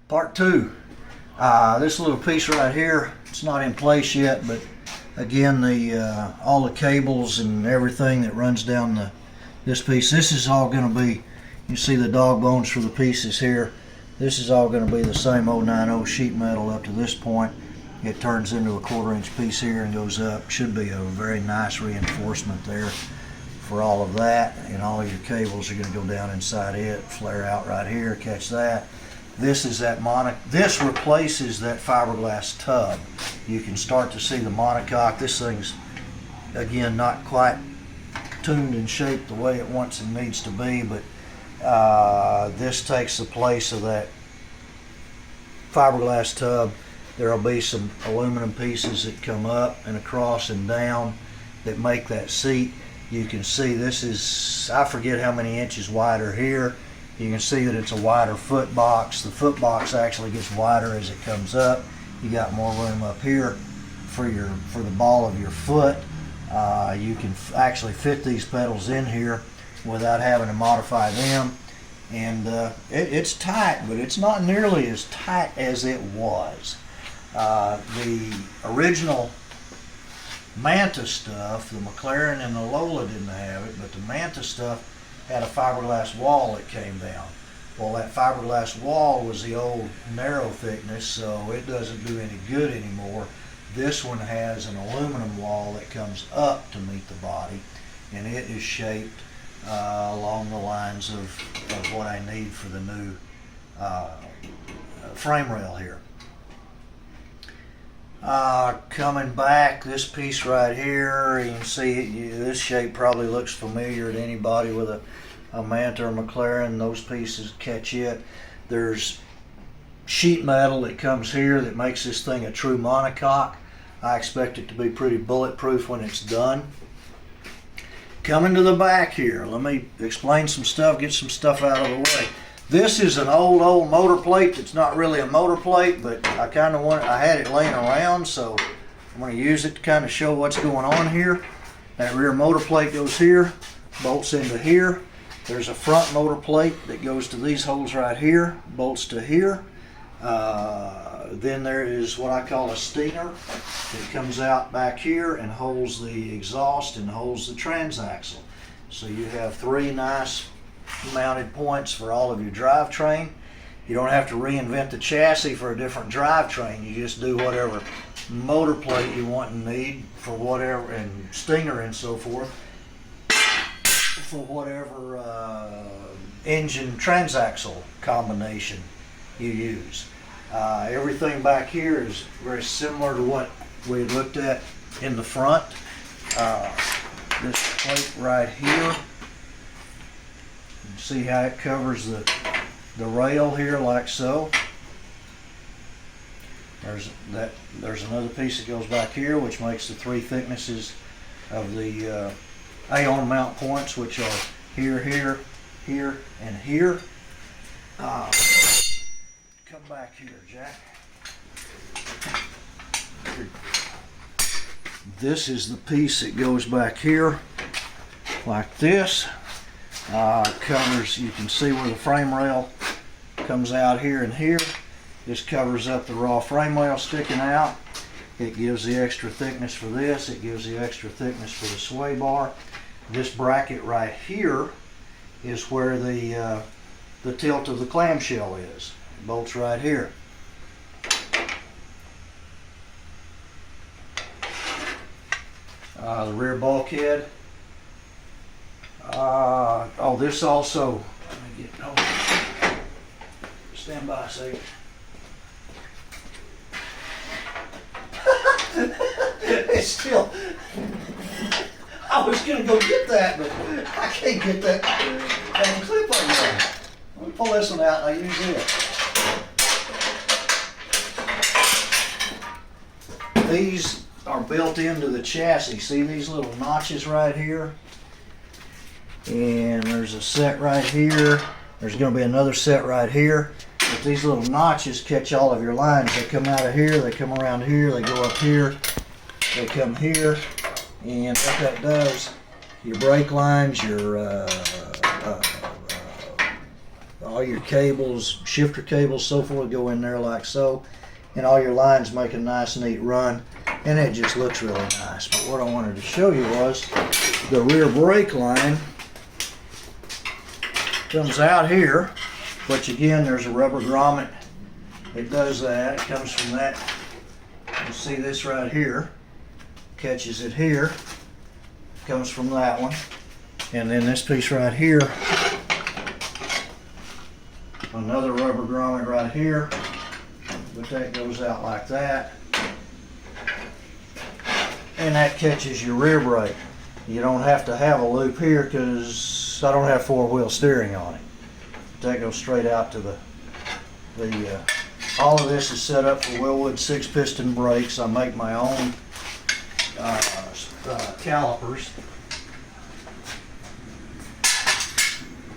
Part two. This little piece right here, it's not in place yet, but again, the all the cables and everything that runs down this piece, this is all going to be, you see the dog bones for the pieces here. This is all going to be the same 090 sheet metal up to this point. It turns into a 1/4 inch piece here and goes up. Should be a very nice reinforcement there for all of that, and all of your cables are going to go down inside it, flare out right here, catch that. This is that this replaces that fiberglass tub. You can start to see the monocoque. This thing's, again, not quite tuned and shaped the way it wants and needs to be, but this takes the place of that fiberglass tub. There'll be some aluminum pieces that come up and across and down that make that seat. You can see this is, I forget how many inches wider here. You can see that it's a wider foot box. The foot box actually gets wider as it comes up. You got more room up here for the ball of your foot. You can actually fit these pedals in here without having to modify them. And it's tight, but it's not nearly as tight as it was. The original Manta stuff, the McLaren and the Lola didn't have it, but the Manta stuff had a fiberglass wall that came down. Well, that fiberglass wall was the old narrow thickness, so it doesn't do any good anymore. This one has an aluminum wall that comes up to meet the body, and it is shaped along the lines of what I need for the new frame rail here. Coming back, this piece right here, you can see this shape probably looks familiar to anybody with a Manta or McLaren. Those pieces catch it. There's sheet metal that comes here that makes this thing a true monocoque. I expect it to be pretty bulletproof when it's done. Coming to the back here, let me explain some stuff, get some stuff out of the way. This is an old motor plate that's not really a motor plate, but I had it laying around, so I'm going to use it to kind of show what's going on here. That rear motor plate goes here, bolts into here. There's a front motor plate that goes to these holes right here, bolts to here. Then there is what I call a stinger that comes out back here and holds the exhaust and holds the transaxle. So you have three nice mounted points for all of your drivetrain. You don't have to reinvent the chassis for a different drivetrain. You just do whatever motor plate you want and need for whatever, and stinger and so forth, for whatever engine transaxle combination you use. Everything back here is very similar to what we had looked at in the front. This plate right here, see how it covers the rail here like so. There's another piece that goes back here which makes the three thicknesses of the A-on mount points, which are here, here, here, and here. Come back here, Jack. This is the piece that goes back here like this. Covers, you can see where the frame rail comes out here and here. This covers up the raw frame rail sticking out. It gives the extra thickness for this. It gives the extra thickness for the sway bar. This bracket right here is where the tilt of the clamshell is. It bolts right here. The rear bulkhead. This also, let me get, stand by a second. It's still, I was going to go get that, but I can't get that clip on there. Let me pull this one out and I'll use it. These are built into the chassis. See these little notches right here? And there's a set right here. There's going to be another set right here. But these little notches catch all of your lines. They come out of here, they come around here, they go up here, they come here. And what that does, your brake lines, your all your cables, shifter cables, so forth, go in there like so, and all your lines make a nice neat run, and it just looks really nice. But what I wanted to show you was the rear brake line comes out here, which again, there's a rubber grommet. It does that. It comes from that. You see this right here, catches it here, comes from that one, and then this piece right here, another rubber grommet right here, but that goes out like that, and that catches your rear brake. You don't have to have a loop here because I don't have four-wheel steering on it. That goes straight out to the all of this is set up for Willwood 6-piston brakes. I make my own calipers.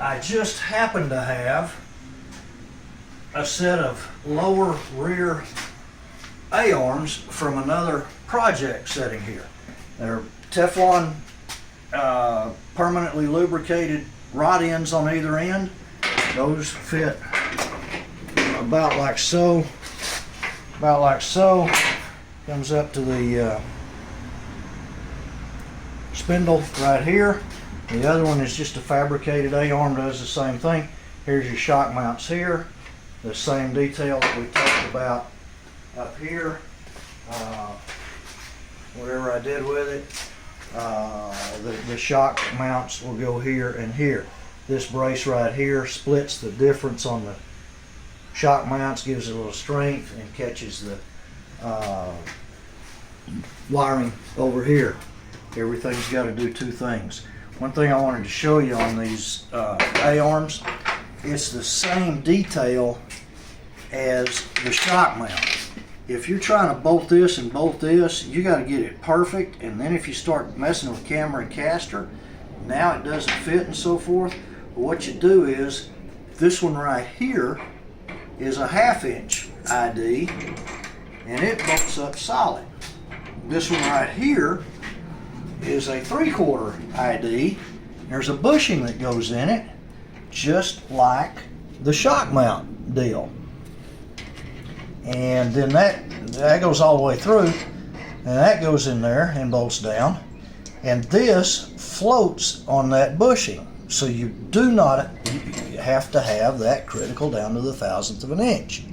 I just happen to have a set of lower rear A-arms from another project sitting here. They're Teflon permanently lubricated rod ends on either end. Those fit about like so, comes up to the spindle right here. The other one is just a fabricated A-arm, does the same thing. Here's your shock mounts here, the same detail that we talked about up here. Whatever I did with it, the shock mounts will go here and here. This brace right here splits the difference on the shock mounts, gives it a little strength, and catches the wiring over here. Everything's got to do two things. One thing I wanted to show you on these A-arms, it's the same detail as the shock mount. If you're trying to bolt this and bolt this, you got to get it perfect, and then if you start messing with camber and caster, now it doesn't fit and so forth. But what you do is, this one right here is a 1/2 inch ID, and it bolts up solid. This one right here is a 3/4 ID. There's a bushing that goes in it, just like the shock mount deal. And then that goes all the way through, and that goes in there and bolts down. And this floats on that bushing. So you do not have to have that critical down to the 1,000th of an inch.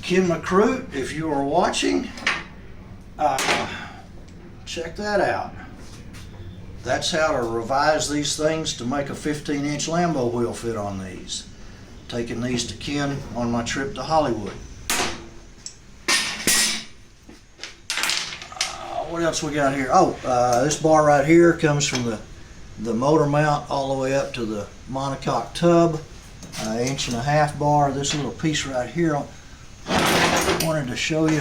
Kim McCroot, if you are watching, check that out. That's how to revise these things to make a 15-inch Lambo wheel fit on these. Taking these to Ken on my trip to Hollywood. What else we got here? Oh, this bar right here comes from the motor mount all the way up to the monocoque tub. 1.5 inch bar. This little piece right here, I wanted to show you.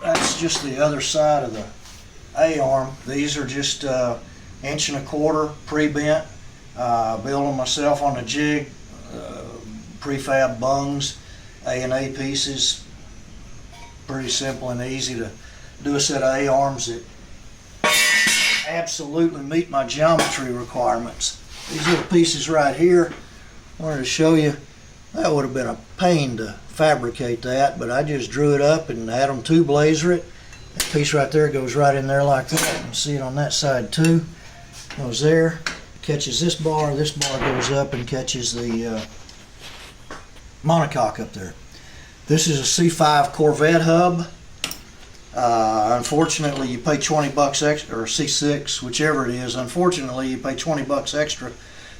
That's just the other side of the A-arm. These are just 1.25 inch pre-bent. Build them myself on the jig. Prefab bungs, A&A pieces. Pretty simple and easy to do a set of A-arms that absolutely meet my geometry requirements. These little pieces right here, I wanted to show you. That would have been a pain to fabricate that, but I just drew it up and had them tube laser it. That piece right there goes right in there like that. You can see it on that side too. Goes there, catches this bar goes up and catches the monocoque up there. This is a C5 Corvette hub. Unfortunately, you pay 20 bucks extra, or C6, whichever it is. Unfortunately, you pay 20 bucks extra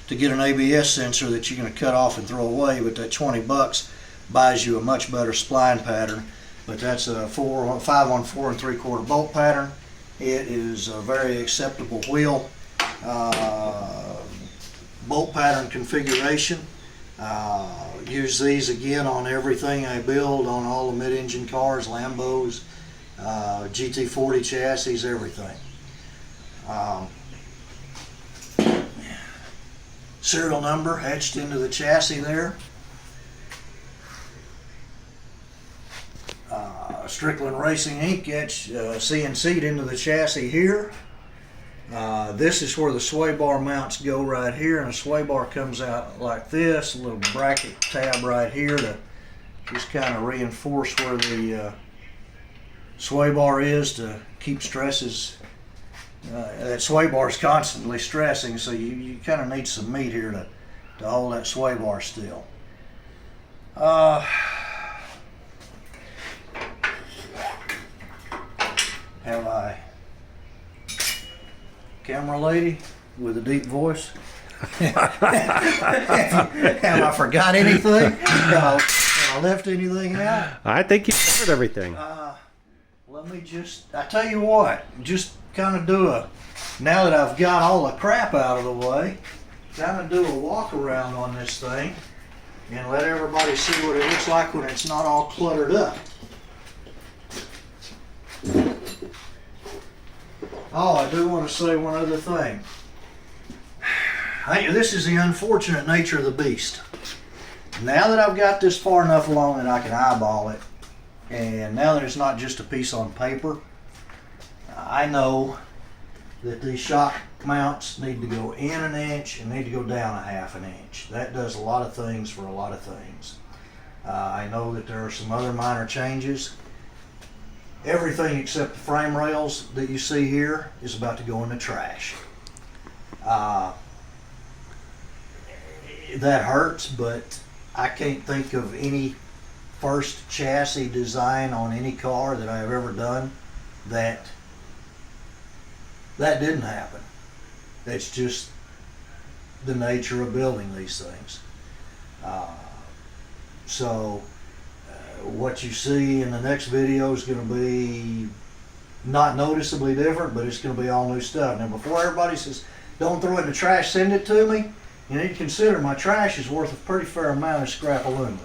to get an ABS sensor that you're going to cut off and throw away, but that 20 bucks buys you a much better spline pattern. But that's a 5 on 4 3/4 bolt pattern. It is a very acceptable wheel bolt pattern configuration. Use these again on everything I build, on all the mid-engine cars, Lambos, GT40 chassis, everything. Serial number etched into the chassis there. Strickland Racing Inc. etched CNC'd into the chassis here. This is where the sway bar mounts go right here, and the sway bar comes out like this. A little bracket tab right here to just kind of reinforce where the sway bar is to keep stresses. That sway bar is constantly stressing, so you kind of need some meat here to hold that sway bar still. Have I, camera lady with a deep voice? Have I forgot anything? Have I left anything out? I think you covered everything. Let me I tell you what, just kind of now that I've got all the crap out of the way, kind of do a walk around on this thing and let everybody see what it looks like when it's not all cluttered up. Oh, I do want to say one other thing. This is the unfortunate nature of the beast. Now that I've got this far enough along that I can eyeball it, and now that it's not just a piece on paper, I know that these shock mounts need to go in an inch and need to go down a half an inch. That does a lot of things for a lot of things. I know that there are some other minor changes. Everything except the frame rails that you see here is about to go in the trash. That hurts, but I can't think of any first chassis design on any car that I've ever done that didn't happen. It's just the nature of building these things. What you see in the next video is going to be not noticeably different, but it's going to be all new stuff. Now, before everybody says, don't throw it in the trash, send it to me, you need to consider my trash is worth a pretty fair amount of scrap aluminum.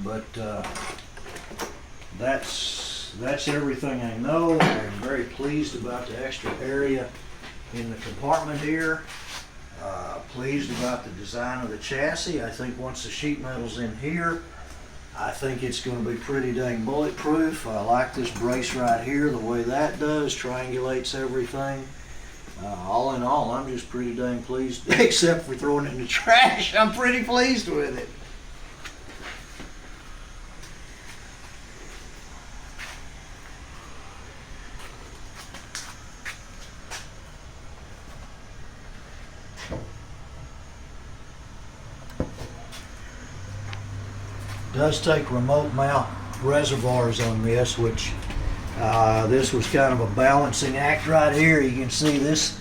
But that's everything I know. I'm very pleased about the extra area in the compartment here. Pleased about the design of the chassis. I think once the sheet metal's in here, I think it's going to be pretty dang bulletproof. I like this brace right here, the way that does, triangulates everything. All in all, I'm just pretty dang pleased, except for throwing it in the trash. I'm pretty pleased with it. Does take remote mount reservoirs on this, which this was kind of a balancing act right here. You can see this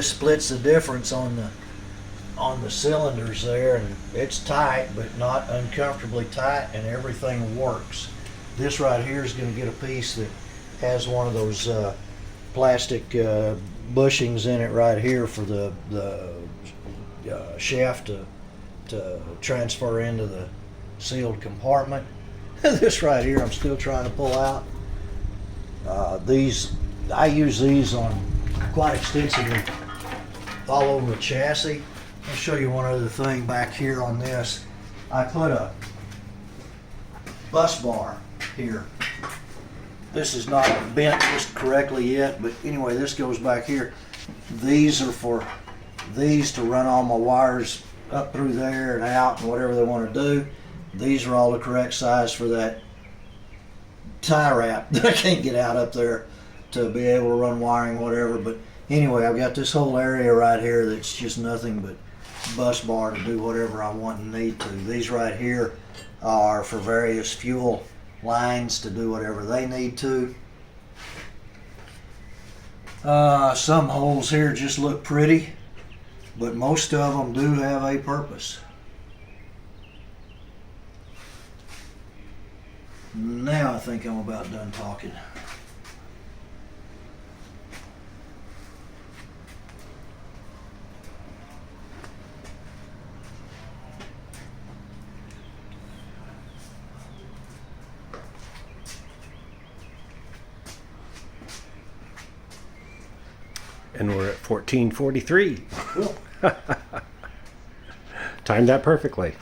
splits the difference on the cylinders there, and it's tight but not uncomfortably tight, and everything works. This right here is going to get a piece that has one of those plastic bushings in it right here for the shaft to transfer into the sealed compartment. This right here I'm still trying to pull out. I use these on quite extensively all over the chassis. I'll show you one other thing back here on this. I put a bus bar here. This is not bent just correctly yet, but anyway, this goes back here. These are for these to run all my wires up through there and out and whatever they want to do. These are all the correct size for that tie wrap that I can't get out up there to be able to run wiring, whatever. But anyway, I've got this whole area right here that's just nothing but bus bar to do whatever I want and need to. These right here are for various fuel lines to do whatever they need to. Some holes here just look pretty, but most of them do have a purpose. Now I think I'm about done talking. And we're at 14:43. Cool. Timed that perfectly.